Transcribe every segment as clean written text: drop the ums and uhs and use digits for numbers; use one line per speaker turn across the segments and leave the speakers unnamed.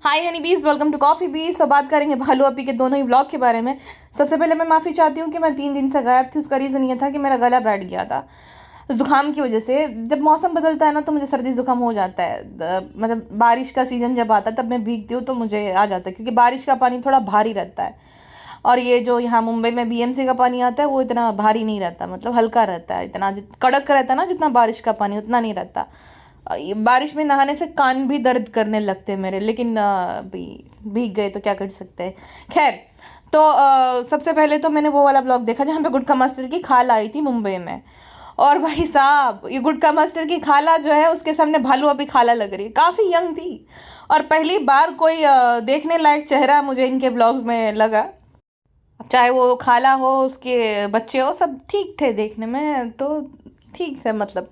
हाय हनी बीज, welcome to coffee बीज। तो बात करेंगे भालू अपी के दोनों ही व्लॉग के बारे में। सबसे पहले मैं माफ़ी चाहती हूँ कि मैं 3 दिन से गायब थी। उसका रीज़न ये था कि मेरा गला बैठ गया था ज़ुकाम की वजह से। जब मौसम बदलता है ना तो मुझे सर्दी ज़ुकाम हो जाता है। मतलब बारिश का सीज़न जब आता है तब मैं भीगती हूँ तो मुझे आ जाता है, क्योंकि बारिश का पानी थोड़ा भारी रहता है। और ये जो यहाँ मुंबई में बीएमसी का पानी आता है वो इतना भारी नहीं रहता, मतलब हल्का रहता है। इतना कड़क रहता है ना जितना बारिश का पानी, उतना नहीं रहता। ये बारिश में नहाने से कान भी दर्द करने लगते हैं मेरे, लेकिन भीग गए तो क्या कर सकते हैं। खैर, तो सबसे पहले तो मैंने वो वाला ब्लॉग देखा जहाँ पे गुटखा मास्टर की खाला आई थी मुंबई में। और भाई साहब, ये गुटखा मास्टर की खाला जो है उसके सामने भालू अभी खाला लग रही है। काफ़ी यंग थी और पहली बार कोई देखने लायक चेहरा मुझे इनके ब्लॉग्स में लगा। अब चाहे वो खाला हो, उसके बच्चे हो, सब ठीक थे देखने में तो, ठीक थे मतलब।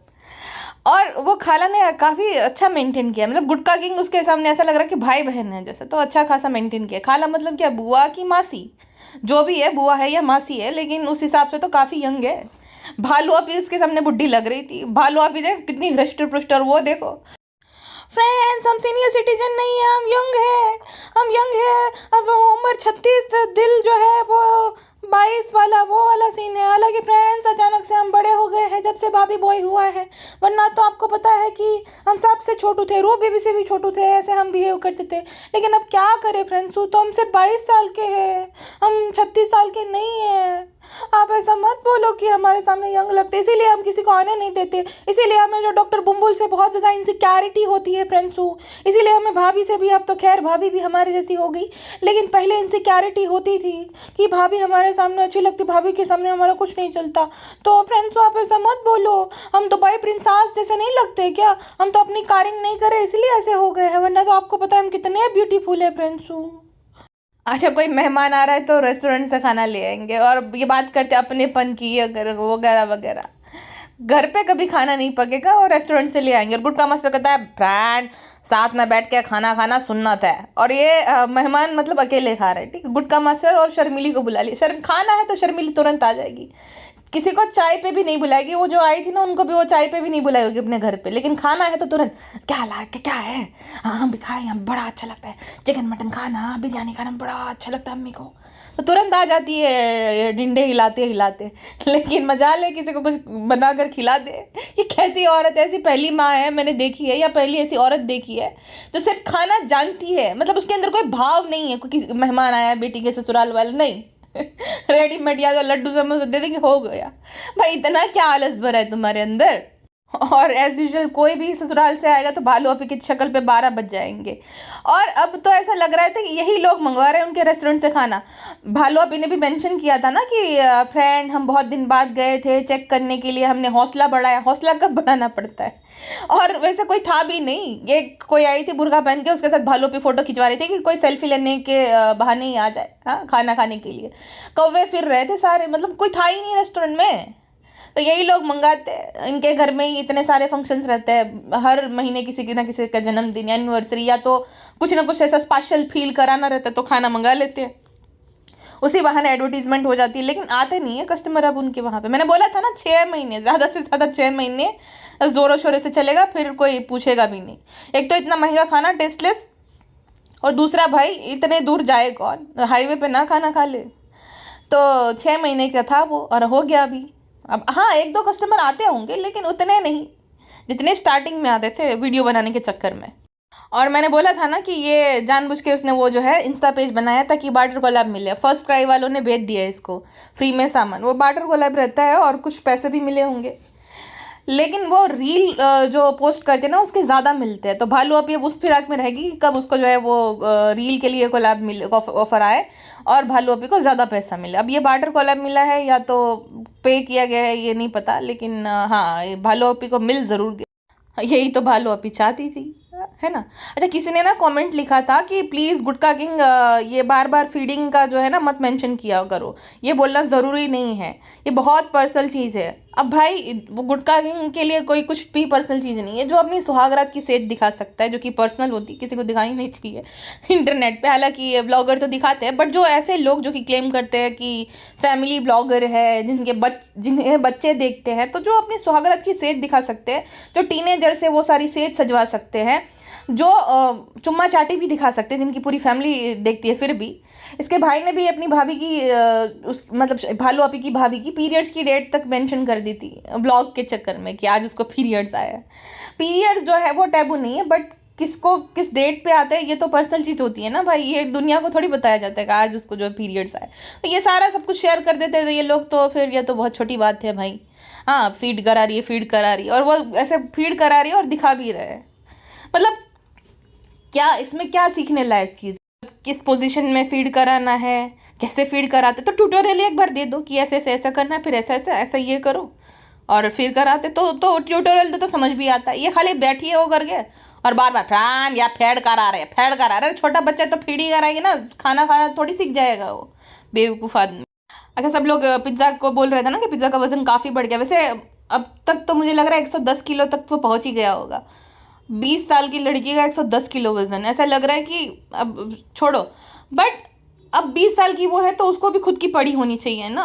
और वो खाला ने काफ़ी अच्छा मेंटेन किया, मतलब गुटका किंग उसके सामने ऐसा लग रहा है कि भाई बहन है जैसे, तो अच्छा खासा मेंटेन किया। खाला मतलब क्या, बुआ की मासी, जो भी है, बुआ है या मासी है, लेकिन उस हिसाब से तो काफ़ी यंग है। भालू अभी उसके सामने बुढ़ी लग रही थी। भालू अभी देख कितनी हृष्ट पुष्ट, और वो देखो फ्रेंड्स, हम सीनियर सिटीजन नहीं है, हम यंग है। अब उम्र 36, दिल जो है वो 22 वाला, वो वाला सीन है। हालांकि फ्रेंड्स, अचानक से हम बड़े हो गए हैं जब से भाभी बॉय हुआ है, वरना तो आपको पता है कि हम सबसे छोटू थे, रो बेबी से भी छोटू थे, ऐसे हम बिहेव करते थे। लेकिन अब क्या करें फ्रेंड्स, तो हम सिर्फ 22 साल के हैं, हम 36 साल के नहीं हैं। आप ऐसा मत बोलो कि हमारे सामने यंग लगते, इसीलिए हम किसी को आने नहीं देते। इसीलिए हमें जो डॉक्टर बुम्बुल से बहुत ज़्यादा इनसिक्योरिटी होती है फ्रेंड्सू। इसीलिए हमें भाभी से भी, अब तो खैर भाभी भी हमारे जैसी हो गई, लेकिन पहले इनसिक्योरिटी होती थी कि भाभी हमारे सामने अच्छी लगती, भाभी के सामने हमारा कुछ नहीं चलता। तो फ्रेंड्सू, आप ऐसा मत बोलो। हम तो बाई प्रिंसेस जैसे नहीं लगते क्या? हम तो अपनी कारिंग नहीं करे इसलिए ऐसे हो गए हैं, वरना तो आपको पता है हम कितने ब्यूटीफुल है फ्रेंड्सू। अच्छा, कोई मेहमान आ रहा है तो रेस्टोरेंट से खाना ले आएंगे। और ये बात करते अपनेपन की, अगर वगैरह वगैरह, घर पे कभी खाना नहीं पकेगा और रेस्टोरेंट से ले आएंगे। और गुटका मास्टर कहता है फ्रेंड, साथ में बैठ के खाना खाना सुन्नत है। और ये मेहमान मतलब अकेले खा रहे हैं, ठीक है। गुटका मास्टर और शर्मिली को बुला लिया। शर्म खाना है तो शर्मिली तुरंत आ जाएगी, किसी को चाय पे भी नहीं बुलाएगी। वो जो आई थी ना, उनको भी वो चाय पे भी नहीं बुलाई होगी अपने घर पे, लेकिन खाना है तो तुरंत, क्या ला के क्या है, हाँ हम भी खाएं, हम बड़ा अच्छा लगता है चिकन मटन खाना, बिरयानी खाना बड़ा अच्छा लगता है अम्मी को, तो तुरंत आ जाती है डिंडे हिलाते हिलाते। लेकिन मजा ले किसी को कुछ बनाकर खिला दे। ये कैसी औरत है, ऐसी पहली माँ है मैंने देखी है, या पहली ऐसी औरत देखी है जो सिर्फ खाना जानती है, मतलब उसके अंदर कोई भाव नहीं है। कोई मेहमान आया बेटी के ससुराल वाला नहीं, रेडीमेड या तो लड्डू समोसा दे देंगे, हो गया। भाई इतना क्या आलस भरा है तुम्हारे अंदर। और एज यूजल कोई भी ससुराल से आएगा तो भालू अपी की शक्ल पे 12 बज जाएंगे। और अब तो ऐसा लग रहा है कि यही लोग मंगवा रहे हैं उनके रेस्टोरेंट से खाना। भालू अपी ने भी मेंशन किया था ना कि फ्रेंड, हम बहुत दिन बाद गए थे चेक करने के लिए, हमने हौसला बढ़ाया। हौसला कब बढ़ाना पड़ता है? और वैसे कोई था भी नहीं, ये कोई आई थी बुर्का पहन के, उसके साथ भालू अपी फोटो खिंचवा रही थी कि कोई सेल्फी लेने के बहाने ही आ जाए, हाँ, खाना खाने के लिए। कौवे फिर रहे थे सारे, मतलब कोई था ही नहीं रेस्टोरेंट में। तो यही लोग मंगाते हैं। इनके घर में ही इतने सारे फंक्शंस रहते हैं, हर महीने किसी ना किसी का जन्मदिन या एनिवर्सरी, या तो कुछ ना कुछ ऐसा स्पेशल फील कराना रहता है, तो खाना मंगा लेते हैं। उसी बहाने एडवर्टीजमेंट हो जाती है, लेकिन आते नहीं है कस्टमर अब उनके वहाँ पे। मैंने बोला था ना, 6 महीने, ज़्यादा से ज़्यादा 6 महीने ज़ोरों शोरों से चलेगा, फिर कोई पूछेगा भी नहीं। एक तो इतना महंगा खाना, टेस्टलेस, और दूसरा भाई इतने दूर जाए कौन, हाईवे पे ना खाना खा ले। तो 6 महीने का था वो, और हो गया अभी। अब हाँ, 1-2 कस्टमर आते होंगे, लेकिन उतने नहीं जितने स्टार्टिंग में आते थे वीडियो बनाने के चक्कर में। और मैंने बोला था ना कि ये जानबूझ के उसने वो जो है इंस्टा पेज बनाया ताकि बार्टर कोलैब मिले। फर्स्ट क्राई वालों ने भेज दिया इसको फ्री में सामान, वो बार्टर कोलैब रहता है और कुछ पैसे भी मिले होंगे, लेकिन वो रील जो पोस्ट करते हैं ना उसके ज़्यादा मिलते हैं। तो भालू अब ये उस फिराक में रहेगी कि कब उसको जो है वो रील के लिए कोलैब मिले, ऑफर आए और भालू अपी को ज़्यादा पैसा मिले। अब ये बार्टर कोलैब मिला है या तो पे किया गया है ये नहीं पता, लेकिन हाँ, भालू अपी को मिल ज़रूर गया। यही तो भालू अपी चाहती थी, है ना। अच्छा, किसी ने ना कमेंट लिखा था कि प्लीज़ गुटका किंग, ये बार बार फीडिंग का जो है ना मत मेंशन किया करो, ये बोलना ज़रूरी नहीं है, ये बहुत पर्सनल चीज़ है। अब भाई वो गुटखा किंग के लिए कोई कुछ भी पर्सनल चीज़ नहीं है, जो अपनी सुहागरात की सेहत दिखा सकता है, जो कि पर्सनल होती है, किसी को दिखानी नहीं चाहिए इंटरनेट पे। हालांकि ब्लॉगर तो दिखाते हैं, बट जो ऐसे लोग जो कि क्लेम करते हैं कि फैमिली ब्लॉगर है, जिन्हें बच्चे देखते हैं, तो जो अपनी सुहागरात की सेहत दिखा सकते हैं, जो टीनेजर से वो सारी सेहत सजवा सकते हैं, जो चुम्मा चाटी भी दिखा सकते हैं, जिनकी पूरी फैमिली देखती है फिर भी। इसके भाई ने भी अपनी भाभी की उस मतलब भालू आपी की भाभी की पीरियड्स की डेट तक मेंशन कर दी थी ब्लॉग के चक्कर में, कि आज उसको पीरियड्स आया है। पीरियड्स जो है वो टैबू नहीं है, बट किसको किस डेट पे आते हैं ये तो पर्सनल चीज़ होती है ना भाई, ये दुनिया को थोड़ी बताया जाता है कि आज उसको जो है पीरियड्स आए। तो ये सारा सब कुछ शेयर कर देते हैं ये लोग, तो फिर ये तो बहुत छोटी बात है भाई। हाँ, फीड करा रही है और वो ऐसे फीड करा रही है और दिखा भी रहे हैं। मतलब क्या इसमें क्या सीखने लायक चीज़, किस पोजीशन में फीड कराना है, कैसे फीड कराते, तो ट्यूटोरियल एक बार दे दो कि ऐसे ऐसे ऐसा करना है, फिर ऐसा ऐसा ऐसा ये करो और फिर कराते तो ट्यूटोरियल तो समझ भी आता है। ये खाली बैठिए वो करके और बार बार फैन या फेड करा रहे। छोटा बच्चा तो फीड ही कराएंगे ना, खाना खाना थोड़ी सीख जाएगा वो बेवकूफ़ आदमी। अच्छा, सब लोग पिज्ज़ा को बोल रहे थे ना कि पिज़्ज़ा का वजन काफ़ी बढ़ गया। वैसे अब तक तो मुझे लग रहा है 110 किलो तक तो पहुंच ही गया होगा। 20 साल की लड़की का 110 किलो वजन, ऐसा लग रहा है कि अब छोड़ो, बट अब 20 साल की वो है तो उसको भी खुद की पड़ी होनी चाहिए ना।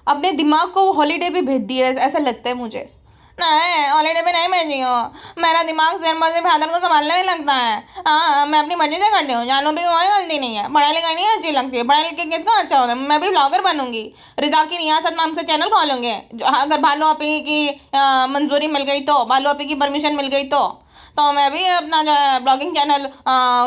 अपने दिमाग को हॉलीडे पे भेज दिया ऐसा लगता है मुझे। नहीं, हॉलीडे पे नहीं भेजी हूँ, मेरा दिमाग जहन मर्जी फादर को संभालने में लगता है। हाँ, मैं अपनी मर्जी से करती हूँ, जानू भी कोई गलती नहीं है। पढ़ाई लिखाई नहीं अच्छी लगती है, पढ़ाई लिख के किसका अच्छा होता है। मैं भी ब्लॉगर बनूंगी, रिजा की रियासत नाम से चैनल खोलूंगे। अगर भालू आपी की मंजूरी मिल गई तो, भालू आपी की परमिशन मिल गई तो मैं भी अपना जो है ब्लॉगिंग चैनल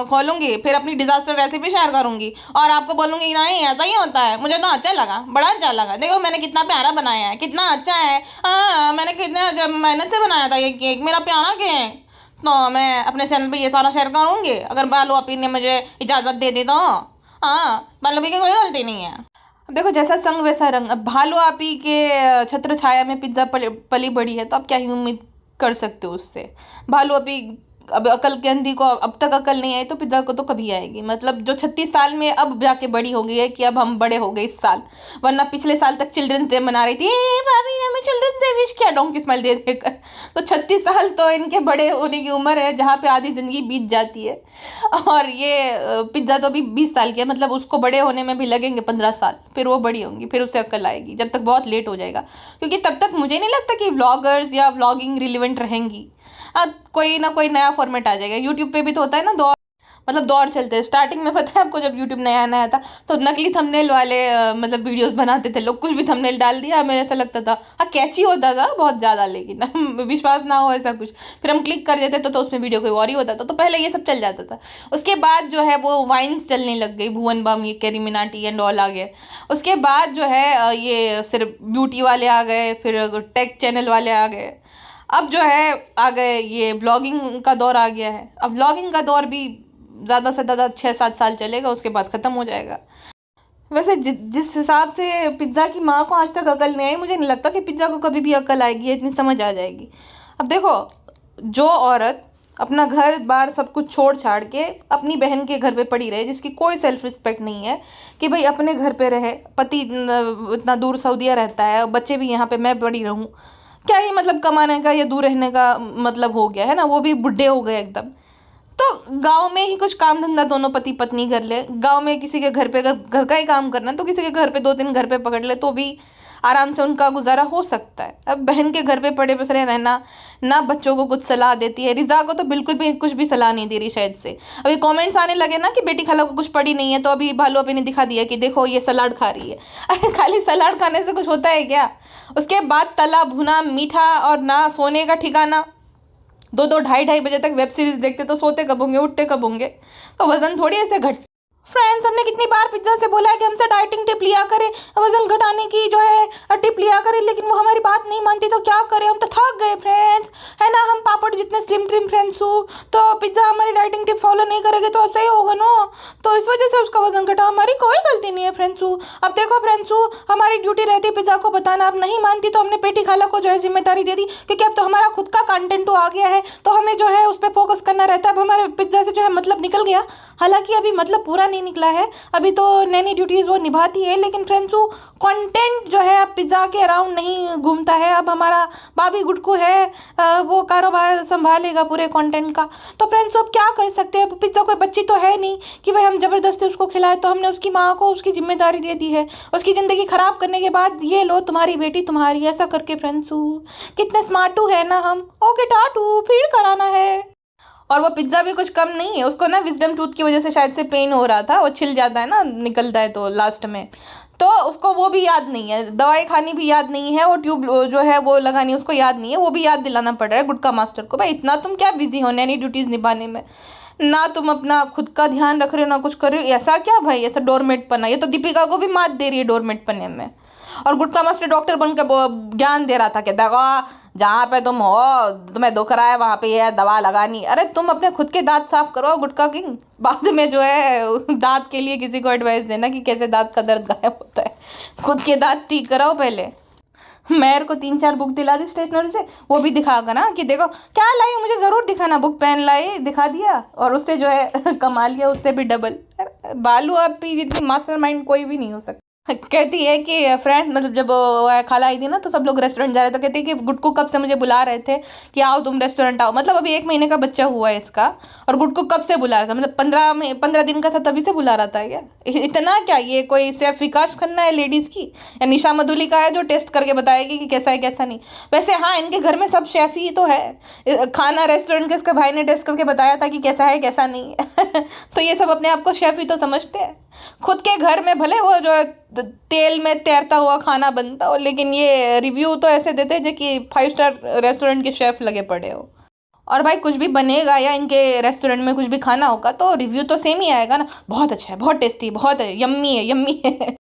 खोलूंगी, फिर अपनी डिजास्टर रेसिपी शेयर करूंगी और आपको बोलूंगी नहीं ऐसा ही होता है। मुझे तो अच्छा लगा, बड़ा अच्छा लगा, देखो मैंने कितना प्यारा बनाया है, कितना अच्छा है। मैंने कितने मेहनत से बनाया था ये केक, मेरा प्यारा केक। तो मैं अपने चैनल पे ये सारा शेयर करूंगी अगर बालू आपी ने मुझे इजाज़त दे दी तो। हाँ, बालू आपी की कोई गलती नहीं है। अब देखो, जैसा संग वैसा रंग। अब भालू आपी के छत्र छाया में पिज्ज़ा पली बड़ी है, तो आप क्या ही उम्मीद कर सकते हो उससे। भालू अभी अब अकल के अंधी को अब तक अकल नहीं आई, तो पिज्जा को तो कभी आएगी। मतलब जो 36 साल में अब जाके बड़ी हो गई है कि अब हम बड़े हो गए इस साल, वरना पिछले साल तक चिल्ड्रंस डे मना रही थी, भाभी ने हमें चिल्ड्रंस डे विश किया डोंकी स्माइल दे देकर। तो 36 साल तो इनके बड़े होने की उम्र है, जहाँ पे आधी जिंदगी बीत जाती है। और ये पिज्जा तो अभी 20 साल की है, मतलब उसको बड़े होने में भी लगेंगे 15 साल, फिर वो बड़ी होंगी, फिर उसे अकल आएगी। जब तक बहुत लेट हो जाएगा, क्योंकि तब तक मुझे नहीं लगता कि व्लॉगर्स या व्लॉगिंग रिलेवेंट रहेंगी। कोई ना कोई नया फॉर्मेट आ जाएगा। यूट्यूब पे भी तो होता है ना दौर चलते हैं। स्टार्टिंग में पता है आपको, जब यूट्यूब नया नया था तो नकली थंबनेल वाले मतलब वीडियोस बनाते थे लोग, कुछ भी थंबनेल डाल दिया, हमें ऐसा लगता था हाँ कैची होता था बहुत ज़्यादा, लेकिन विश्वास ना हो ऐसा कुछ, फिर हम क्लिक कर देते तो उसमें वीडियो कोई और ही होता था। तो पहले ये सब चल जाता था। उसके बाद जो है वो वाइन्स चलने लग गई, भुवन बम, ये कैरी मिनाटी एंड ऑल आ गए। उसके बाद जो है ये सिर्फ ब्यूटी वाले आ गए, फिर टेक चैनल वाले आ गए, अब जो है आ गए ये ब्लॉगिंग का दौर आ गया है। अब ब्लॉगिंग का दौर भी ज़्यादा से ज़्यादा 6-7 साल चलेगा, उसके बाद ख़त्म हो जाएगा। वैसे जिस हिसाब से पिज़्ज़ा की माँ को आज तक अकल नहीं आई, मुझे नहीं लगता कि पिज़्ज़ा को कभी भी अकल आएगी, इतनी समझ आ जाएगी। अब देखो, जो औरत अपना घर बार सब कुछ छोड़ छाड़ के अपनी बहन के घर पे पड़ी रहे, जिसकी कोई सेल्फ रिस्पेक्ट नहीं है कि भाई अपने घर पे रहे, पति इतना दूर सऊदीया रहता है, बच्चे भी यहाँ पे, मैं पड़ी रहूँ, क्या ही मतलब कमाने का या दूर रहने का मतलब हो गया है ना। वो भी बुढ़े हो गए एकदम, तो गांव में ही कुछ काम धंधा दोनों पति पत्नी कर ले। गांव में किसी के घर पे, अगर घर का ही काम करना तो किसी के घर पे 2-3 घर पे पकड़ ले, तो भी आराम से उनका गुजारा हो सकता है। अब बहन के घर पे पड़े बसरे रहना, ना बच्चों को कुछ सलाह देती है। रिजा को तो बिल्कुल भी कुछ भी सलाह नहीं दे रही शायद से। अभी कमेंट्स आने लगे ना कि बेटी खाला को कुछ पड़ी नहीं है, तो अभी भालू अभी ने दिखा दिया कि देखो ये सलाद खा रही है। अरे खाली सलाद खाने से कुछ होता है क्या? उसके बाद तला भुना मीठा और ना सोने का ठिकाना। 2-2 ढाई बजे तक वेब सीरीज देखते तो सोते कब होंगे, उठते कब होंगे? तो वजन थोड़ी ऐसे घट। फ्रेंड्स, हमने कितनी बार पिज्जा से बोला है कि हमसे डाइटिंग टिप लिया करे, वजन घटाने की जो है टिप लिया करे, लेकिन वो हमारी बात नहीं मानती। तो क्या करें, हम तो थक गए फ्रेंड्स, है ना। हम पापड़ जितने स्लिम ट्रिम फ्रेंड्स हो, तो पिज्जा हमारी डाइटिंग टिप फॉलो नहीं करेंगे तो सही होगा ना। तो इस वजह से उसका वजन घटा, हमारी कोई गलती नहीं है फ्रेंड्स। अब देखो फ्रेंड्स, हमारी ड्यूटी रहती पिज्जा को बताना। अब नहीं मानती तो हमने पेटी खाला को जो है जिम्मेदारी दे दी, क्योंकि अब तो हमारा खुद का कंटेंट आ गया है, तो हमें जो है उस पर फोकस करना रहता है। अब हमारे पिज्जा से जो है मतलब निकल गया, हालांकि अभी मतलब पूरा नहीं निकला है, अभी तो नैनी ड्यूटीज़ वो निभाती है, लेकिन फ्रेंड्स वो कंटेंट जो है अब पिज़्ज़ा के अराउंड नहीं घूमता है। अब हमारा बाबी गुटकू है, वो कारोबार संभालेगा पूरे कंटेंट का। तो फ्रेंड्स अब क्या कर सकते हैं, पिज़्ज़ा कोई बच्ची तो है नहीं कि भाई हम ज़बरदस्ती उसको खिलाए। तो हमने उसकी माँ को उसकी जिम्मेदारी दे दी है, उसकी ज़िंदगी ख़राब करने के बाद ये लो तुम्हारी बेटी तुम्हारी, ऐसा करके। फ्रेंड्स कितने स्मार्टू है ना हम। ओके टाटू, फीड कराना है। और वो पिज्ज़ा भी कुछ कम नहीं है, उसको ना विजडम टूथ की वजह से शायद से पेन हो रहा था, वो छिल जाता है ना, निकलता है तो लास्ट में, तो उसको वो भी याद नहीं है, दवाई खानी भी याद नहीं है, वो ट्यूब जो है वो लगानी उसको याद नहीं है, वो भी याद दिलाना पड़ रहा है गुटका मास्टर को। भाई इतना तुम क्या बिजी हो नैनी ड्यूटीज़ निभाने में, ना तुम अपना खुद का ध्यान रख रहे हो ना कुछ कर रहे हो। ऐसा क्या भाई, ऐसा डोरमेट पना, ये तो दीपिका को भी मात दे रही है डोरमेट पने में। और गुटका मास्टर डॉक्टर बन के ज्ञान दे रहा था कि देखो जहाँ पे तुम हो, तुम्हें दुख रहा है वहाँ पे ये दवा लगानी। अरे तुम अपने खुद के दांत साफ करो गुटका किंग, बाद में जो है दांत के लिए किसी को एडवाइस देना कि कैसे दांत का दर्द गायब होता है। खुद के दांत ठीक कराओ पहले। मेयर को 3-4 बुक दिला दी स्टेशनरी से, वो भी दिखा कर ना कि देखो क्या लाई, मुझे ज़रूर दिखाना, बुक पेन लाई, दिखा दिया, और उससे जो है कमा लिया, उससे भी डबल। बालू आपी जितनी मास्टरमाइंड कोई भी नहीं हो सकता। कहती है कि फ्रेंड, मतलब जब खाला आई थी ना तो सब लोग रेस्टोरेंट जा रहे, तो कहती है कि गुटकू कब से मुझे बुला रहे थे कि आओ तुम रेस्टोरेंट आओ। मतलब अभी 1 महीने का बच्चा हुआ है इसका, और गुटकू कब से बुला रहा था, मतलब 15 दिन का था तभी से बुला रहा था क्या? इतना क्या, ये कोई सिर्फ विकास खन्ना है लेडीज़ की, या निशा मधुलिका है जो टेस्ट करके बताएगी कि कैसा है कैसा नहीं? वैसे हाँ, इनके घर में सब शेफ ही तो है, खाना रेस्टोरेंट के इसके भाई ने टेस्ट करके बताया था कि कैसा है कैसा नहीं तो ये सब अपने आप को शेफ ही तो समझते हैं। खुद के घर में भले वो जो तेल में तैरता हुआ खाना बनता हो, लेकिन ये रिव्यू तो ऐसे देते हैं जो कि 5 स्टार रेस्टोरेंट के शेफ लगे पड़े हो। और भाई कुछ भी बनेगा या इनके रेस्टोरेंट में कुछ भी खाना होगा तो रिव्यू तो सेम ही आएगा ना, बहुत अच्छा है, बहुत टेस्टी, बहुत है, यम्मी है, यम्मी है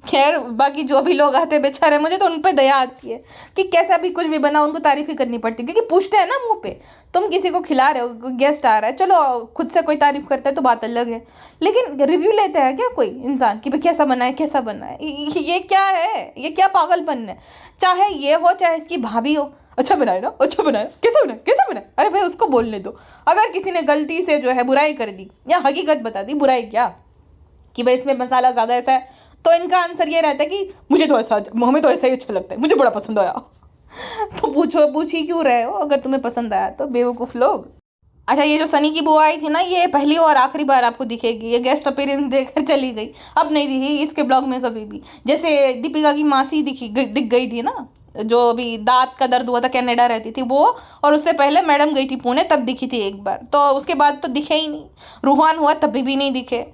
खैर बाकी जो भी लोग आते हैं बेचारे, मुझे तो उन पर दया आती है कि कैसा भी कुछ भी बना उनको तारीफ ही करनी पड़ती है, क्योंकि पूछते हैं ना मुंह पे, तुम किसी को खिला रहे हो, गेस्ट आ रहा है, चलो खुद से कोई तारीफ करता है तो बात अलग है, लेकिन रिव्यू लेते हैं क्या कोई इंसान कि भाई कैसा बना है कैसा बना है? ये क्या है, ये क्या पागलपन है? चाहे ये हो चाहे इसकी भाभी हो, अच्छा बनाए ना, अच्छा बनाया, कैसा बनाया, कैसा बनाया? अरे भाई उसको बोलने दो। अगर किसी ने गलती से जो है बुराई कर दी या हकीकत बता दी, बुराई क्या कि भाई इसमें मसाला ज़्यादा ऐसा है, तो इनका आंसर ये रहता है कि मुझे तो ऐसा, हमें तो ऐसा ही अच्छा लगता है, मुझे बड़ा पसंद आया तो पूछ ही क्यों रहे हो अगर तुम्हें पसंद आया तो, बेवकूफ़ लोग। अच्छा, ये जो सनी की बुआ आई थी ना, ये पहली और आखिरी बार आपको दिखेगी, ये गेस्ट अपीयरेंस देकर चली गई, अब नहीं दिखेगी इसके ब्लॉग में कभी भी। जैसे दीपिका की मासी दिख गई थी ना, जो अभी दांत का दर्द हुआ था, कनाडा रहती थी वो, और उससे पहले मैडम गई थी पुणे तब दिखी थी एक बार, तो उसके बाद तो दिखे ही नहीं। रूहान हुआ तभी भी नहीं दिखे।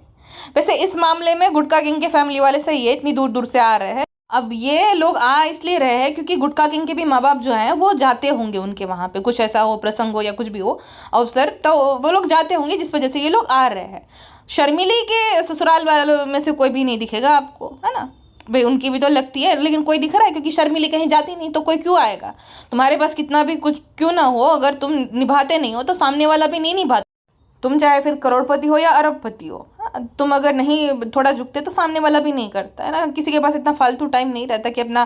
वैसे इस मामले में गुटका किंग के फैमिली वाले सही है, इतनी दूर दूर से आ रहे हैं। अब ये लोग आ इसलिए रहे हैं क्योंकि गुटका किंग के भी माँ बाप जो हैं वो जाते होंगे उनके वहाँ पे, कुछ ऐसा हो, प्रसंग हो या कुछ भी हो अवसर, तो वो लोग जाते होंगे जिस वजह से ये लोग आ रहे हैं। शर्मिली के ससुराल वालों में से कोई भी नहीं दिखेगा आपको, है ना भाई, उनकी भी तो लगती है, लेकिन कोई दिख रहा है क्योंकि शर्मिली कहीं जाती नहीं तो कोई क्यों आएगा? तुम्हारे पास कितना भी कुछ क्यों ना हो, अगर तुम निभाते नहीं हो तो सामने वाला भी नहीं निभाता। तुम चाहे फिर करोड़पति हो या अरबपति हो, तुम अगर नहीं थोड़ा झुकते तो सामने वाला भी नहीं करता है ना। किसी के पास इतना फालतू टाइम नहीं रहता कि अपना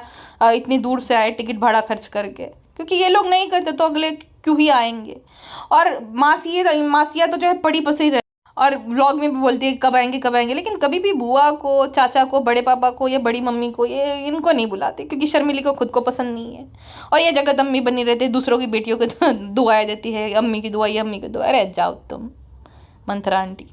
इतनी दूर से आए टिकट भाड़ा खर्च करके, क्योंकि ये लोग नहीं करते तो अगले क्यों ही आएंगे। और मासियाँ तो जो है पड़ी पसरी रहे, और व्लॉग में भी बोलती है कब आएंगे, लेकिन कभी भी बुआ को, चाचा को, बड़े पापा को या बड़ी मम्मी को, ये इनको नहीं बुलाते क्योंकि शर्मिली को खुद को पसंद नहीं है। और ये जगत अम्मी बनी रहती है, दूसरों की बेटियों को दुआएं देती है, अम्मी की दुआ, ये अम्मी की दुआ, रह जाओ तुम मंथरा आंटी।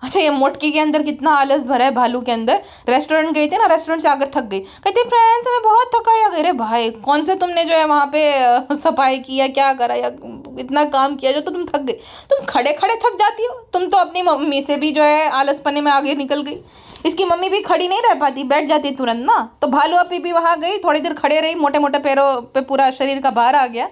अच्छा, ये मोटकी के अंदर कितना आलस भरा है, भालू के अंदर। रेस्टोरेंट गई थी ना, रेस्टोरेंट से आकर थक गई, कहती फ्रेंड्स मैं बहुत थकाया। अरे भाई कौन से तुमने जो है वहाँ पे सफाई किया, क्या करा, या इतना काम किया जो तो तुम थक गई? तुम खड़े खड़े थक जाती हो, तुम तो अपनी मम्मी से भी जो है आलसपने में आगे निकल गई। इसकी मम्मी भी खड़ी नहीं रह पाती, बैठ जाती तुरंत ना। तो भालू अपी भी वहाँ गई, थोड़ी देर खड़े रही, मोटे मोटे पैरों पे पूरा शरीर का भार आ गया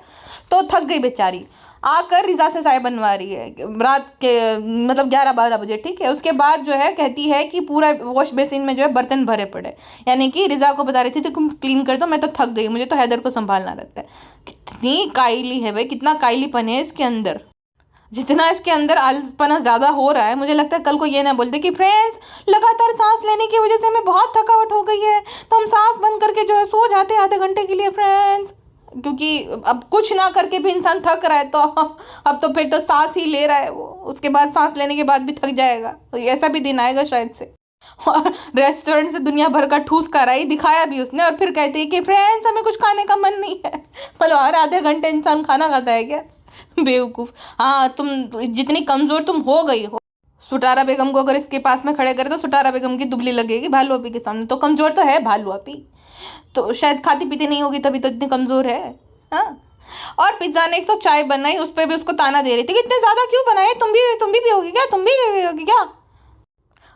तो थक गई बेचारी। आकर रिजा से चाय बनवा रही है रात के, मतलब 11-12 बजे, ठीक है। उसके बाद जो है कहती है कि पूरा वॉश बेसिन में जो है बर्तन भरे पड़े, यानी कि रिजा को बता रही थी तो तुम क्लीन कर दो, मैं तो थक गई, मुझे तो हैदर को संभालना रहता है। कितनी काइली है भाई, कितना काइलीपन है इसके अंदर। जितना इसके अंदर आलसपना ज़्यादा हो रहा है, मुझे लगता है कल को ये ना बोलते कि फ्रेंड्स लगातार सांस लेने की वजह से हमें बहुत थकावट हो गई है, तो हम सांस बंद करके जो है सो जाते आधे घंटे के लिए फ्रेंड्स। क्योंकि अब कुछ ना करके भी इंसान थक रहा है, तो अब तो फिर तो सांस ही ले रहा है वो, उसके बाद सांस लेने के बाद भी थक जाएगा, तो ऐसा भी दिन आएगा शायद से। और रेस्टोरेंट से दुनिया भर का ठूस कर आई, दिखाया भी उसने, और फिर कहती है कि फ्रेंड्स हमें कुछ खाने का मन नहीं है। मतलब हर आधे घंटे इंसान खाना खाता है क्या? बेवकूफ़। हाँ, तुम जितनी कमज़ोर तुम हो गई हो, सुटारा बेगम को अगर इसके पास में खड़े करे तो सुटारा बेगम की दुबली लगेगी भालू अपी के सामने। तो कमज़ोर तो है भालू अपी, तो शायद खाती पीती नहीं होगी तभी तो इतनी कमज़ोर है। हाँ। और पिज्ज़ा ने एक तो चाय बनाई, उस पर भी उसको ताना दे रही थी कि इतने ज़्यादा क्यों बनाए, तुम भी पियोगी क्या, तुम भी पियोगी क्या?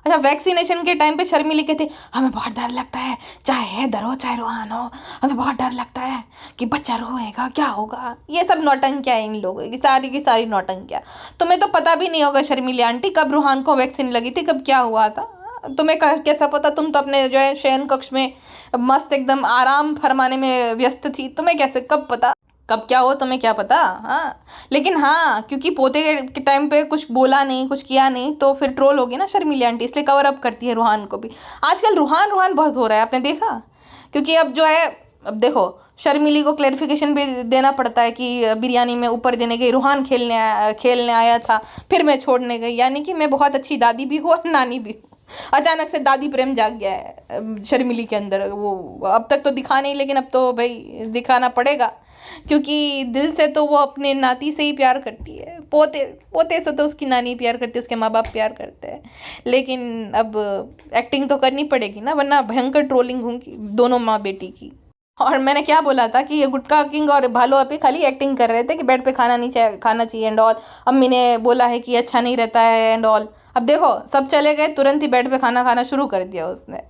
अच्छा, वैक्सीनेशन के टाइम पे शर्मिली कहती हमें बहुत डर लगता है, चाहे हैदर हो चाहे रूहान हो, हमें बहुत डर लगता है कि बच्चा रोएगा, क्या होगा। ये सब नौटंकियाँ हैं इन लोगों की सारी नौटंकियाँ। तुम्हें तो पता भी नहीं होगा शर्मिली आंटी कब रूहान को वैक्सीन लगी थी, कब क्या हुआ था। तुम्हें कैसा पता, तुम तो अपने जो है शयन कक्ष में मस्त एकदम आराम फरमाने में व्यस्त थी, तुम्हें कैसे कब पता कब क्या हो, तुम्हें क्या पता। हाँ, लेकिन हाँ, क्योंकि पोते के टाइम पे कुछ बोला नहीं, कुछ किया नहीं, तो फिर ट्रोल होगी ना शर्मिली आंटी, इसलिए कवर अप करती है रूहान को भी। आजकल रूहान रूहान बहुत हो रहा है, आपने देखा? क्योंकि अब जो है, अब देखो शर्मिली को क्लैरिफिकेशन भी देना पड़ता है कि बिरयानी में ऊपर देने गई, रूहान खेलने आया था, फिर मैं छोड़ने गई, यानी कि मैं बहुत अच्छी दादी भी हूँ और नानी भी हूँ। अचानक से दादी प्रेम जाग गया है शर्मिली के अंदर। वो अब तक तो दिखा नहीं, लेकिन अब तो भाई दिखाना पड़ेगा, क्योंकि दिल से तो वो अपने नाती से ही प्यार करती है, पोते पोते से तो उसकी नानी प्यार करती है, उसके माँ बाप प्यार करते हैं, लेकिन अब एक्टिंग तो करनी पड़ेगी ना, वरना भयंकर ट्रोलिंग होगी दोनों माँ बेटी की। और मैंने क्या बोला था कि ये गुटखा किंग और भालू अपी खाली एक्टिंग कर रहे थे कि बेड पे खाना चाहिए एंड ऑल, अम्मी ने बोला है कि अच्छा नहीं रहता है एंड ऑल। अब देखो सब चले गए, तुरंत ही बेड पे खाना खाना शुरू कर दिया उसने।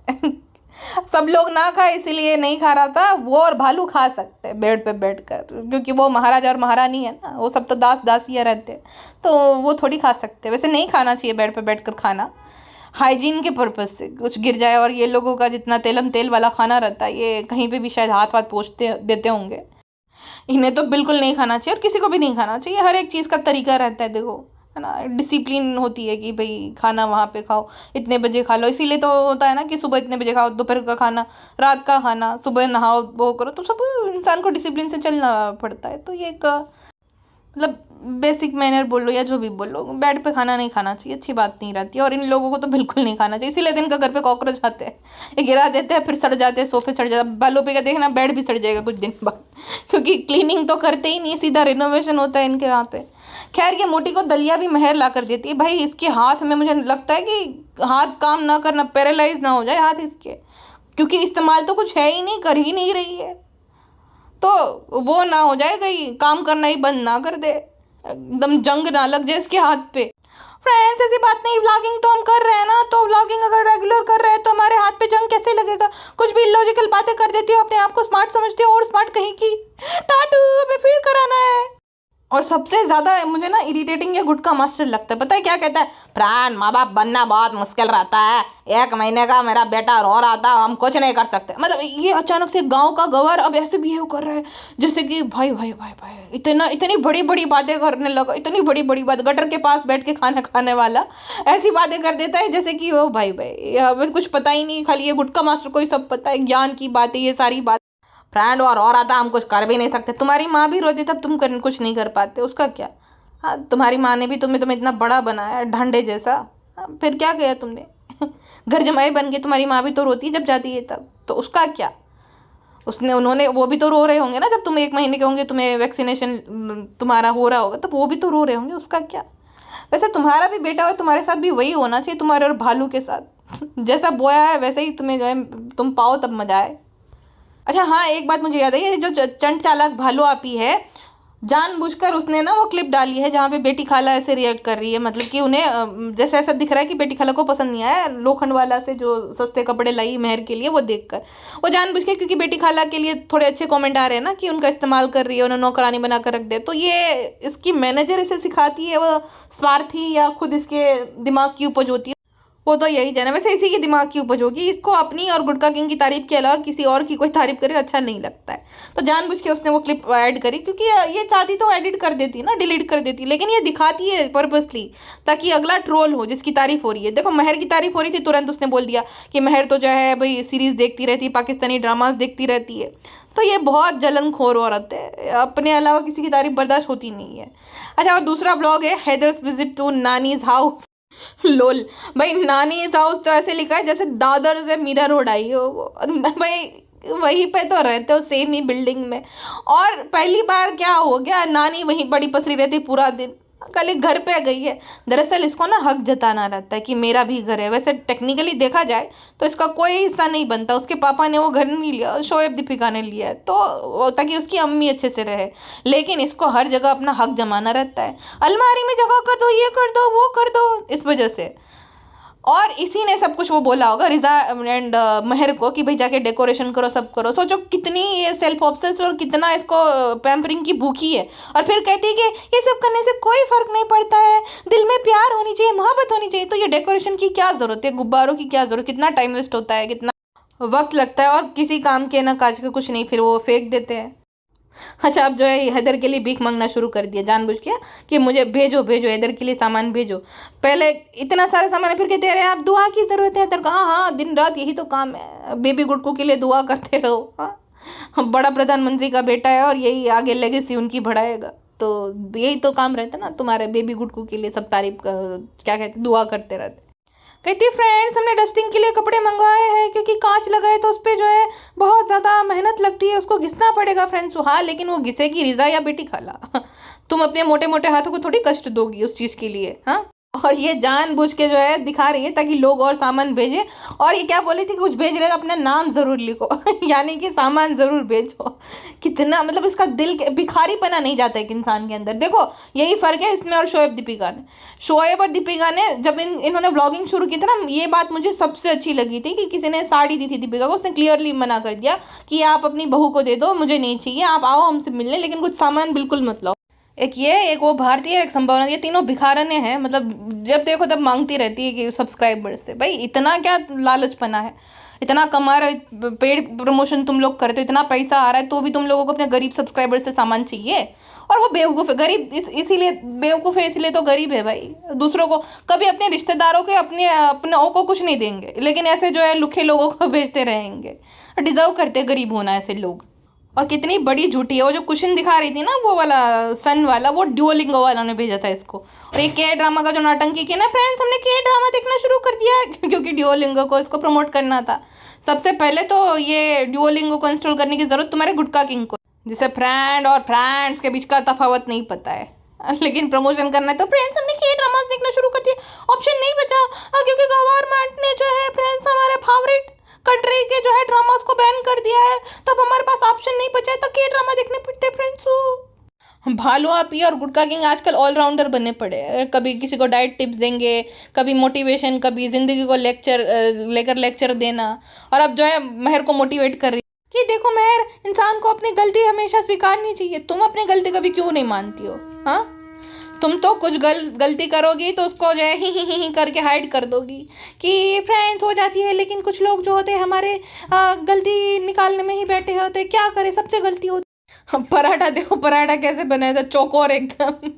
सब लोग ना खाए इसीलिए नहीं खा रहा था वो, और भालू खा सकते हैं बेड पे बैठ कर, क्योंकि वो महाराजा और महारानी है ना, वो सब तो दास दासियाँ रहते हैं, तो वो थोड़ी खा सकते हैं। वैसे नहीं खाना चाहिए बेड पे बैठ कर खाना, हाइजीन के पर्पज़ से कुछ गिर जाए, और ये लोगों का जितना तेलम तेल वाला खाना रहता है, ये कहीं पे भी शायद हाथ वाथ पोंछते देते होंगे, इन्हें तो बिल्कुल नहीं खाना चाहिए, और किसी को भी नहीं खाना चाहिए। हर एक चीज़ का तरीका रहता है, देखो है ना, डिसिप्लिन होती है कि भाई खाना वहाँ पे खाओ, इतने बजे खा लो, इसीलिए तो होता है ना कि सुबह इतने बजे खाओ, दोपहर का खाना, रात का खाना, सुबह नहाओ वो करो, तो सब इंसान को डिसिप्लिन से चलना पड़ता है। तो ये एक मतलब बेसिक मैनर बोलो या जो भी बोलो, बेड पे खाना नहीं खाना चाहिए, अच्छी बात नहीं रहती है, और इन लोगों को तो बिल्कुल नहीं खाना चाहिए। इसीलिए दिन का घर पे कॉकरोच आते हैं, ये गिरा देते हैं, फिर सड़ जाते हैं, सोफे सड़ जाते हैं, बालों पे का देखना बेड भी सड़ जाएगा कुछ दिन बाद, क्योंकि क्लीनिंग तो करते ही नहीं, सीधा रिनोवेशन होता है इनके वहाँ पे। खैर, ये मोटी को दलिया भी मेहर ला कर देती है भाई, इसके हाथ में मुझे लगता है कि हाथ काम ना करना, पैरालाइज ना हो जाए हाथ इसके, क्योंकि इस्तेमाल तो कुछ है ही नहीं, कर ही नहीं रही है, तो वो ना हो जाए कहीं काम करना ही बंद ना कर दे, एकदम जंग ना लग जाए इसके हाथ पे। फ्रेंड्स, ऐसी बात नहीं, व्लॉगिंग तो हम कर रहे हैं ना, तो व्लॉगिंग अगर रेगुलर कर रहे हैं तो हमारे हाथ पे जंग कैसे लगेगा? कुछ भी इलॉजिकल बातें कर देती हो, अपने आप को स्मार्ट समझती हो, और स्मार्ट कहीं की। टाटू, हमें फीड कराना है। और सबसे ज़्यादा मुझे ना इरिटेटिंग ये गुटखा मास्टर लगता है, पता है क्या कहता है? प्राण, माँ बाप बनना बहुत मुश्किल रहता है, 1 महीने का मेरा बेटा रो रहा था, हम कुछ नहीं कर सकते। मतलब ये अचानक से गांव का गवर अब ऐसे बिहेव कर रहा है जैसे कि भाई भाई भाई भाई, इतनी बड़ी बड़ी बातें करने लगा, इतनी बड़ी बड़ी बात, गटर के पास बैठ के खाना खाने वाला ऐसी बातें कर देता है जैसे कि वो भाई भाई हमें कुछ पता ही नहीं, खाली ये गुटखा मास्टर को ही सब पता है, ज्ञान की बातें, ये सारी बात। फ्रेंड और रो रहा था, हम कुछ कर भी नहीं सकते। तुम्हारी माँ भी रोती तब तुम कुछ नहीं कर पाते, उसका क्या? हाँ, तुम्हारी माँ ने भी तुम्हें इतना बड़ा बनाया ढांडे जैसा, हाँ, फिर क्या किया तुमने? घर जमाई बन के तुम्हारी माँ भी तो रोती है जब जाती है तब, तो उसका क्या? उन्होंने वो भी तो रो रहे होंगे ना, जब तुम 1 महीने के होंगे, तुम्हें वैक्सीनेशन तुम्हारा हो रहा होगा, तब वो भी तो रो रहे होंगे, उसका क्या? वैसे तुम्हारा भी बेटा हो, तुम्हारे साथ भी वही होना चाहिए, तुम्हारे और भालू के साथ। जैसा बोया है वैसे ही तुम्हें जो है तुम पाओ तब मजा आए। अच्छा हाँ, एक बात मुझे याद आई, ये जो चंट चालाक भालू आपी है, जानबूझकर उसने ना वो क्लिप डाली है जहाँ पे बेटी खाला ऐसे रिएक्ट कर रही है, मतलब कि उन्हें जैसे ऐसा दिख रहा है कि बेटी खाला को पसंद नहीं आया लोखंड वाला से जो सस्ते कपड़े लाई मेहर के लिए, वो देखकर वो जानबूझ के, क्योंकि बेटी खाला के लिए थोड़े अच्छे कमेंट आ रहे हैं ना कि उनका इस्तेमाल कर रही है, उन्हें नौकरानी बना कर रख दे, तो ये इसकी मैनेजर इसे सिखाती है, वो स्वार्थी या खुद इसके दिमाग की उपज होती है, वो तो यही जाना। वैसे इसी की दिमाग की उपज होगी, इसको अपनी और गुटखा किंग की तारीफ के अलावा किसी और की कोई तारीफ करे अच्छा नहीं लगता है, तो जानबूझ के उसने वो क्लिप ऐड करी, क्योंकि ये चाहती तो एडिट कर देती ना, डिलीट कर देती, लेकिन ये दिखाती है पर्पसली ताकि अगला ट्रोल हो जिसकी तारीफ हो रही है। देखो महर की तारीफ हो रही थी, तुरंत उसने बोल दिया कि महर तो जो है भाई सीरीज देखती रहती है, पाकिस्तानी ड्रामाज देखती रहती है, तो ये बहुत जलनखोर औरत है, अपने अलावा किसी की तारीफ बर्दाश्त होती नहीं है। अच्छा, और दूसरा ब्लॉग है Haiders visit to nannies house. लोल भाई, नानीज हाउस तो ऐसे लिखा है जैसे दादर से मीरा रोड आई हो भाई, वहीं पे तो रहते हो सेम ही बिल्डिंग में। और पहली बार क्या हो गया, नानी वहीं बड़ी पसरी रहती पूरा दिन, कल एक घर पे गई है। दरअसल इसको ना हक जताना रहता है कि मेरा भी घर है। वैसे टेक्निकली देखा जाए तो इसका कोई हिस्सा नहीं बनता, उसके पापा ने वो घर नहीं लिया, शोएब दीपिका ने लिया है, तो ताकि उसकी अम्मी अच्छे से रहे। लेकिन इसको हर जगह अपना हक जमाना रहता है, अलमारी में जगह कर दो, ये कर दो, वो कर दो, इस वजह से। और इसी ने सब कुछ वो बोला होगा रिजा एंड महर को कि भाई जाके डेकोरेशन करो, सब करो। सोचो कितनी ये सेल्फ ऑब्सेस्ड और कितना इसको पैम्परिंग की भूखी है। और फिर कहती है कि ये सब करने से कोई फर्क नहीं पड़ता है, दिल में प्यार होनी चाहिए, मोहब्बत होनी चाहिए। तो ये डेकोरेशन की क्या जरूरत है, गुब्बारों की क्या जरूरत, कितना टाइम वेस्ट होता है, कितना वक्त लगता है, और किसी काम के ना काज के कुछ नहीं, फिर वो फेंक देते हैं। अच्छा, अब जो है हैदर के लिए भीख मांगना शुरू कर दिया जानबूझ के कि मुझे भेजो भेजो, हैदर के लिए सामान भेजो। पहले इतना सारा सामान है, फिर कहते रहे आप दुआ की ज़रूरत है हैदर का। हाँ हाँ, दिन रात यही तो काम है, बेबी गुड्डू के लिए दुआ करते रहो। हाँ, बड़ा प्रधानमंत्री का बेटा है और यही आगे लेगेसी उनकी बढ़ाएगा, तो यही तो काम रहता है ना तुम्हारे बेबी गुड्डू के लिए, सब तारीफ का क्या कहते दुआ करते रहते। कहती फ्रेंड्स, हमने डस्टिंग के लिए कपड़े मंगवाए हैं क्योंकि कांच लगा है तो उस पर जो है बहुत ज़्यादा मेहनत लगती है, उसको घिसना पड़ेगा फ्रेंड्स। हाँ, लेकिन वो घिसेगी रिजा या बेटी खाला तुम अपने मोटे मोटे हाथों को थोड़ी कष्ट दोगी उस चीज़ के लिए। हाँ, और ये जानबूझ के जो है दिखा रही है ताकि लोग और सामान भेजें। और ये क्या बोली थी, कुछ भेज रहे अपना नाम ज़रूर लिखो यानी कि सामान ज़रूर भेजो। कितना मतलब इसका दिल, भिखारीपना नहीं जाता एक इंसान के अंदर। देखो यही फ़र्क है इसमें और शोएब दीपिका ने। शोएब और दीपिका ने जब इन्होंने ब्लॉगिंग शुरू की थी ना, ये बात मुझे सबसे अच्छी लगी थी कि किसी ने साड़ी दी थी दीपिका को, उसने क्लियरली मना कर दिया कि आप अपनी बहू को दे दो, मुझे नहीं चाहिए, आप आओ हमसे मिलने, लेकिन कुछ सामान बिल्कुल मत लाओ। एक ये, एक वो भारतीय, एक संभावना, ये तीनों भिखारने हैं। मतलब जब देखो तब मांगती रहती है कि सब्सक्राइबर से। भाई इतना क्या लालचपना है, इतना कमा रहे, पेड प्रमोशन तुम लोग करते हो, इतना पैसा आ रहा है, तो भी तुम लोगों को अपने गरीब सब्सक्राइबर से सामान चाहिए। और वो बेवकूफ़ है, गरीब इसीलिए बेवकूफ़ है, इसलिए तो गरीब है भाई। दूसरों को कभी अपने रिश्तेदारों के अपने को कुछ नहीं देंगे, लेकिन ऐसे जो है लुखे लोगों को भेजते रहेंगे। डिजर्व करते गरीब होना ऐसे लोग। और कितनी बड़ी झूठी है, वो जो कुशन दिखा रही थी ना, वो वाला सन वाला, वो ड्यूओलिंगो वाला ने भेजा था इसको। और ये के ड्रामा का जो नाटंकी किया ना फ्रेंड्स, हमने के ड्रामा देखना शुरू कर दिया है क्योंकि ड्यूओलिंगो को इसको प्रमोट करना था। सबसे पहले तो ये ड्यूओलिंगो को इंस्टॉल करने की जरूरत तुम्हारे गुटका किंग को, जिसे फ्रेंड और फ्रेंड्स के बीच का तफावत नहीं पता है, लेकिन प्रमोशन करना है। तो फ्रेंड्स हमने के ड्रामास देखना शुरू कर दिया, ऑप्शन नहीं बचा क्योंकि गवर्नमेंट ने जो है फ्रेंड्स हमारे फेवरेट कंट्री के जो है ड्रामास को बैन कर दिया है, तब हमारे पास ऑप्शन नहीं बचा है, तो के ड्रामा देखने पड़ते फ्रेंड्स। भालू आपी और गुटका किंग आजकल ऑलराउंडर बने पड़े हैं। कभी किसी को डाइट टिप्स देंगे, कभी मोटिवेशन, कभी जिंदगी को लेकर लेक्चर देना। और अब जो है महर को मोटिवेट कर रही कि देखो महर, इंसान को अपनी गलती हमेशा स्वीकारनी चाहिए। तुम अपनी गलती कभी क्यों नहीं मानती हो? हाँ, तुम तो कुछ गलती करोगी तो उसको जो है ही करके हाइड कर दोगी कि फ्रेंड्स हो जाती है, लेकिन कुछ लोग जो होते हैं हमारे गलती निकालने में ही बैठे होते हैं, क्या करें, सबसे गलती होती। पराठा देखो, पराठा कैसे बनाया था, चौकोर एकदम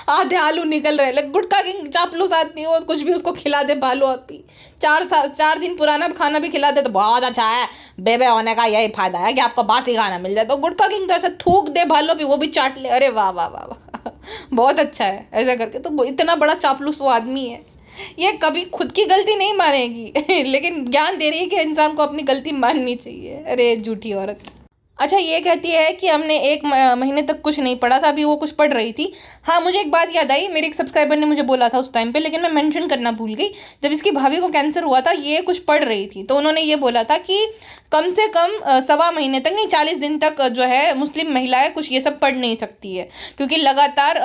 आधे आलू निकल रहे। लेकिन गुटका किंग चापलूस आदमी हो, कुछ भी उसको खिला दे भालू आपी, 4 दिन पुराना खाना भी खिला दे तो बहुत अच्छा है। बेबे होने का यही फायदा है कि आपको बासी खाना मिल जाए। तो गुटका किंग तो ऐसा थूक दे भालू आपी, वो भी चाट ले, अरे वाह वाह वाह वाह बहुत अच्छा है ऐसा करके। तो इतना बड़ा चापलूस वो आदमी है, ये कभी खुद की गलती नहीं मानेगी लेकिन ज्ञान दे रही है कि इंसान को अपनी गलती माननी चाहिए। अरे झूठी औरत। अच्छा, ये कहती है कि हमने 1 महीने तक कुछ नहीं पढ़ा था, अभी वो कुछ पढ़ रही थी। हाँ, मुझे एक बात याद आई, मेरे एक सब्सक्राइबर ने मुझे बोला था उस टाइम पे, लेकिन मैं मेंशन करना भूल गई। जब इसकी भाभी को कैंसर हुआ था, ये कुछ पढ़ रही थी, तो उन्होंने ये बोला था कि कम से कम 1.25 महीने तक नहीं, 40 दिन तक जो है मुस्लिम महिलाएं कुछ ये सब पढ़ नहीं सकती है, क्योंकि लगातार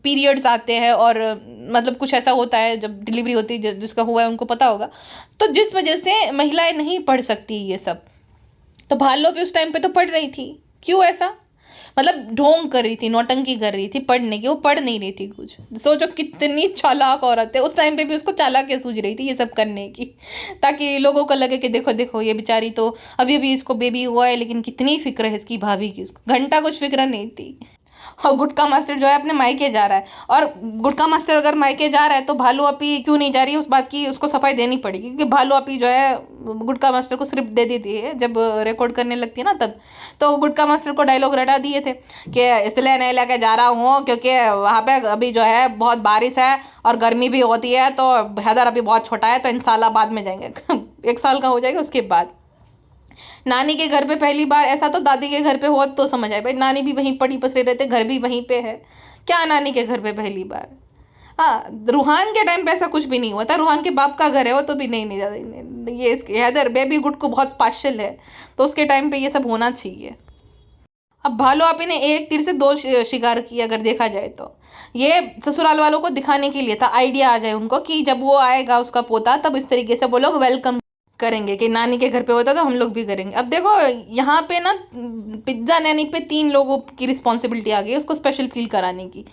पीरियड्स आते हैं और मतलब कुछ ऐसा होता है जब डिलीवरी होती है, जिसका हुआ है उनको पता होगा, तो जिस वजह से महिलाएं नहीं पढ़ सकती ये सब। तो भालो भी उस टाइम पे तो पढ़ रही थी। क्यों ऐसा? मतलब ढोंग कर रही थी, नौटंकी कर रही थी पढ़ने की, वो पढ़ नहीं रही थी कुछ। सोचो कितनी चालाक औरत है, उस टाइम पे भी उसको चालाकियाँ सूझ रही थी ये सब करने की, ताकि लोगों को लगे कि देखो देखो ये बेचारी तो अभी अभी इसको बेबी हुआ है, लेकिन कितनी फिक्र है इसकी भाभी की, उसको घंटा कुछ फिक्र नहीं थी। और गुटका मास्टर जो है अपने मायके जा रहा है, और गुटका मास्टर अगर मायके जा रहा है तो भालू अपी क्यों नहीं जा रही है, उस बात की उसको सफाई देनी पड़ेगी, क्योंकि भालू अपी जो है गुटका मास्टर को स्क्रिप्ट दे देती है जब रिकॉर्ड करने लगती है ना तब। तो गुटका मास्टर को डायलॉग रटा दिए थे कि इसलिए नहीं लेके जा रहा हूँ क्योंकि वहाँ पे अभी जो है बहुत बारिश है और गर्मी भी होती है, तो हैदर अभी बहुत छोटा है, तो इंशाल्लाह बाद में जाएंगे 1 साल का हो जाएगा उसके बाद। नानी के घर पे पहली बार ऐसा तो दादी के घर पे हो तो समझ आए भाई, नानी भी वहीं पड़ी पसरे रहते, घर भी वहीं पे है, क्या नानी के घर पे पहली बार। हाँ, रूहान के टाइम पे ऐसा कुछ भी नहीं हुआ था, रूहान के बाप का घर है वो, तो भी नहीं ये इसके हैदर बेबी गुट को बहुत स्पेशल है, तो उसके टाइम पे ये सब होना चाहिए। अब भालू आपी ने एक तीर से दो शिकार किया अगर देखा जाए तो। ये ससुराल वालों को दिखाने के लिए था, आइडिया आ जाए उनको कि जब वो आएगा उसका पोता तब इस तरीके से वो लोग वेलकम करेंगे कि नानी के घर पे होता तो हम लोग भी करेंगे। अब देखो यहाँ पे ना पिज्जा नैनी पे 3 लोगों की रिस्पॉन्सिबिलिटी आ गई उसको स्पेशल फील कराने की।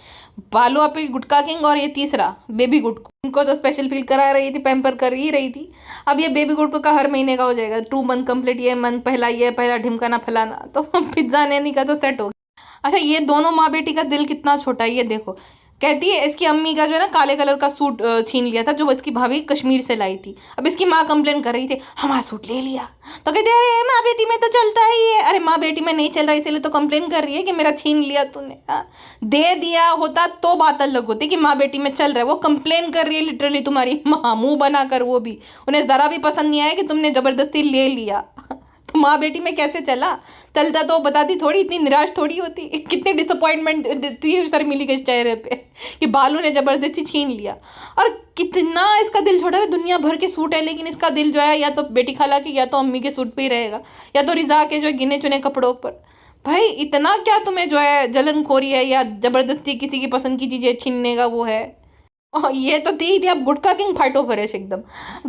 भालू अपी, गुटका किंग और ये तीसरा बेबी गुटकू, उनको तो स्पेशल फील करा रही थी, पैम्पर कर ही रही थी। अब ये बेबी गुटकू का हर महीने का हो जाएगा 2 मंथ कंप्लीट, ये मंथ पहला ढिमकाना फैलाना, तो पिज्जा नैनी का तो सेट हो गया। अच्छा, ये दोनों माँ बेटी का दिल कितना छोटा है ये देखो। कहती है इसकी अम्मी का जो है ना काले कलर का सूट छीन लिया था जो इसकी भाभी कश्मीर से लाई थी। अब इसकी माँ कंप्लेन कर रही थी हमारा सूट ले लिया, तो कहते अरे माँ बेटी में तो चलता ही है। अरे माँ बेटी में नहीं चल रहा इसीलिए तो कंप्लेन कर रही है कि मेरा छीन लिया तूने। दे दिया होता तो बात अलग होती कि माँ बेटी में चल रहा है, वो कंप्लेन कर रही है लिटरली तुम्हारी माँ, मुंह बनाकर, वो भी उन्हें जरा भी पसंद नहीं आया कि तुमने जबरदस्ती ले लिया। तो माँ बेटी में कैसे चलता तो बताती थोड़ी, इतनी निराश थोड़ी होती। कितनी डिसअपॉइंटमेंट थी शर्मिली के चेहरे पे कि बालू ने जबरदस्ती छीन लिया। और कितना इसका दिल छोटा है, दुनिया भर के सूट है लेकिन इसका दिल जो है या तो बेटी खाला के या तो अम्मी के सूट पे ही रहेगा, या तो रिजा के जो गिने चुने कपड़ों पर। भाई इतना क्या तुम्हें जो है जलनखोरी है या जबरदस्ती किसी की पसंद की चीजें छीनने का वो है। ये तो थी अब गुटका किंग फाइटो फरेश एकदम।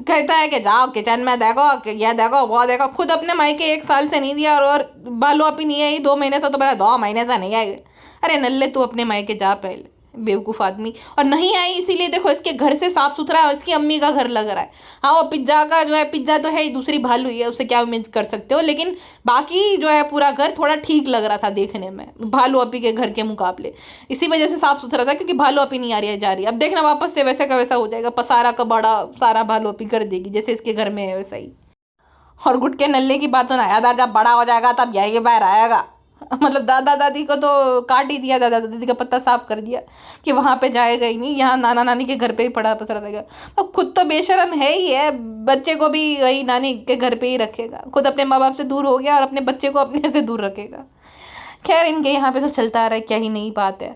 कहता है कि जाओ किचन में देखो कि यह देखो वो देखो, खुद अपने मायके 1 साल से नहीं दिया और बालू अपी नहीं आई 2 महीने से, तो बोला 2 महीने से नहीं आई। अरे नल्ले तू अपने मायके जा पहले, बेवकूफ़ आदमी। और नहीं आई इसीलिए देखो इसके घर से साफ सुथरा है, इसकी अम्मी का घर लग रहा है। हाँ वो पिज्ज़ा का जो है, पिज्ज़ा तो है ही, दूसरी भालू ही है, उससे क्या उम्मीद कर सकते हो, लेकिन बाकी जो है पूरा घर थोड़ा ठीक लग रहा था देखने में भालू अपी के घर के मुकाबले। इसी वजह से साफ सुथरा था क्योंकि भालू अपी नहीं आ रही है जा रही है। अब देखना वापस से वैसे का वैसा हो जाएगा, पसारा का बड़ा सारा भालू अपी कर देगी जैसे इसके घर में है वैसा ही। और गुटके नल्ले की बात सुना, याद जब बड़ा हो जाएगा तब यही बाहर आएगा। मतलब दादा दादी को तो काट ही दिया, दादा दादी का पत्ता साफ कर दिया कि वहां पे जाएगा ही नहीं, यहाँ नाना नानी के घर पे ही पड़ा पसरा रहेगा। अब खुद तो बेशरम है ही है, बच्चे को भी वही नानी के घर पे ही रखेगा, खुद अपने माँ बाप से दूर हो गया और अपने बच्चे को अपने से दूर रखेगा। खैर इनके यहाँ पे तो चलता आ रहा है, क्या ही नई बात है।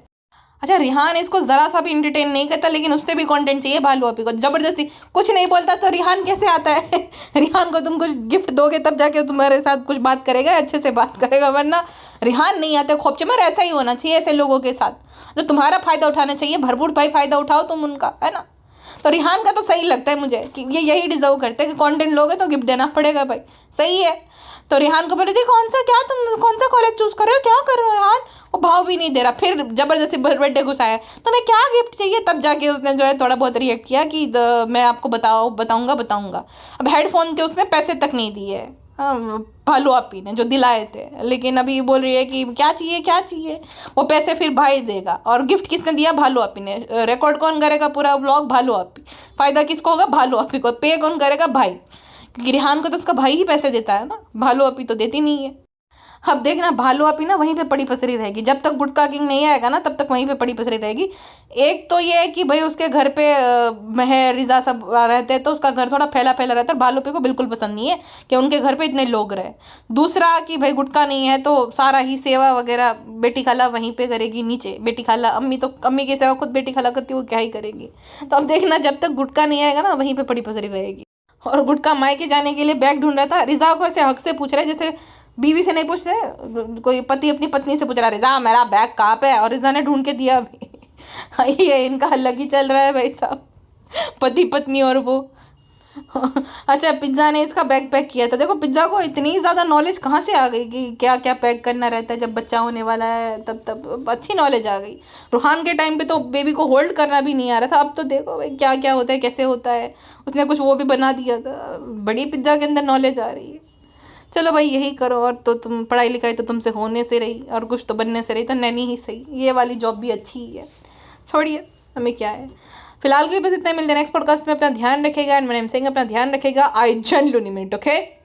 अच्छा, रिहान इसको जरा सा भी इंटरटेन नहीं करता, लेकिन उससे भी कंटेंट चाहिए भालू अपी को, जबरदस्ती कुछ नहीं बोलता तो रिहान कैसे आता है। रिहान को तुम कुछ गिफ्ट दोगे तब जाके तुम्हारे साथ कुछ बात करेगा, अच्छे से बात करेगा, वरना रिहान नहीं आते खोपचे में। ऐसा ही होना चाहिए ऐसे लोगों के साथ जो तुम्हारा फायदा उठाना चाहिए, भरपूर भाई फायदा उठाओ तुम उनका, है ना। तो रिहान का तो सही लगता है मुझे कि ये यही डिजर्व करते हैं कि कंटेंट लोगे तो गिफ्ट देना पड़ेगा भाई, सही है। तो रिहान को बोले थे तुम कौन सा कॉलेज चूज कर रहे हो, क्या कर रहे हो रिहान, वो भाव भी नहीं दे रहा। फिर जबरदस्ती बर्थडे घुसाया, तुम्हें क्या गिफ्ट चाहिए, तब जाके उसने जो है थोड़ा बहुत रिएक्ट किया कि मैं आपको बताऊंगा। अब हेडफोन के उसने पैसे तक नहीं दिए भालू आपी ने जो दिलाए थे, लेकिन अभी बोल रही है कि क्या चाहिए, वो पैसे फिर भाई देगा। और गिफ्ट किसने दिया, भालू आपी ने। रिकॉर्ड कौन करेगा पूरा व्लॉग, भालू आपी। फायदा किसको होगा, भालू आपी को। पे कौन करेगा, भाई, क्योंकि रिहान को तो उसका भाई ही पैसे देता है ना, भालू अपी तो देती नहीं है। अब देखना भालू अपी ना वहीं पे पड़ी पसरी रहेगी, जब तक गुटका किंग नहीं आएगा ना तब तक वहीं पे पड़ी पसरी रहेगी। एक तो ये है कि भाई उसके घर पे मेहर रिजा सब रहते हैं तो उसका घर थोड़ा फैला फैला रहता है, भालू अपी को बिल्कुल पसंद नहीं है कि उनके घर पे इतने लोग रहे। दूसरा कि भाई गुटका नहीं है तो सारा ही सेवा वगैरह बेटी खाला वहीं पे करेगी नीचे। बेटी खाला अम्मी की सेवा खुद बेटी खाला करती है, वो क्या ही करेगी। तो अब देखना जब तक गुटका नहीं आएगा ना वहीं पे पड़ी पसरी रहेगी। और गुटका मायके जाने के लिए बैग ढूंढ रहा था, रिजा को ऐसे हक से पूछ रहा है जैसे बीवी से नहीं पूछते, कोई पति अपनी पत्नी से पूछ रहा है रिजा मेरा बैग कहाँ पे है, और रिजा ने ढूंढ के दिया अभी। ये इनका अलग ही चल रहा है भाई साहब, पति पत्नी और वो। अच्छा, पिज्ज़ा ने इसका बैग पैक किया था। देखो पिज्ज़ा को इतनी ज़्यादा नॉलेज कहाँ से आ गई कि क्या क्या पैक करना रहता है जब बच्चा होने वाला है, तब अच्छी नॉलेज आ गई। रूहान के टाइम पे तो बेबी को होल्ड करना भी नहीं आ रहा था, अब तो देखो भाई क्या क्या होता है, कैसे होता है। उसने कुछ वो भी बना दिया था, बड़ी पिज्ज़ा के अंदर नॉलेज आ रही है। चलो भाई यही करो, और तो तुम पढ़ाई लिखाई तो तुमसे होने से रही और कुछ तो बनने से रही, तो नैनी ही सही, ये वाली जॉब भी अच्छी ही है। छोड़िए, हमें क्या है। फिलहाल के लिए बस इतना ही, मिलते हैं नेक्स्ट पॉडकास्ट में। अपना ध्यान रखेगा एंड मेरे सिंह अपना ध्यान रखेगा। I genuinely mean it, okay.